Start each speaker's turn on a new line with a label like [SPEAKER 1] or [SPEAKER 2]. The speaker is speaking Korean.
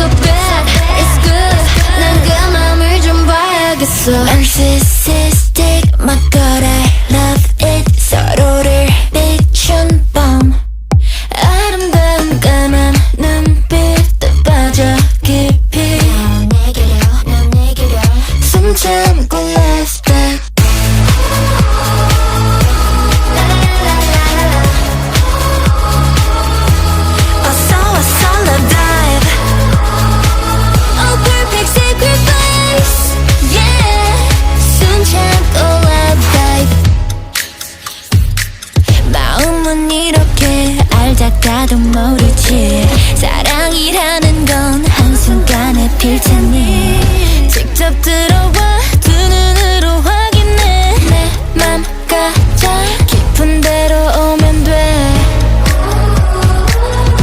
[SPEAKER 1] so bad, it's good. 난 그 맘을 좀 봐야겠어. Narcissistic, my god, I love it. 서로를 비춘 밤, 아름다운 까만 눈빛도 빠져 깊이. 넌 내게로 숨 참고 last step. 이렇게 알다가도 모르지 사랑이라는 건 한순간에 필 테니 직접 들어와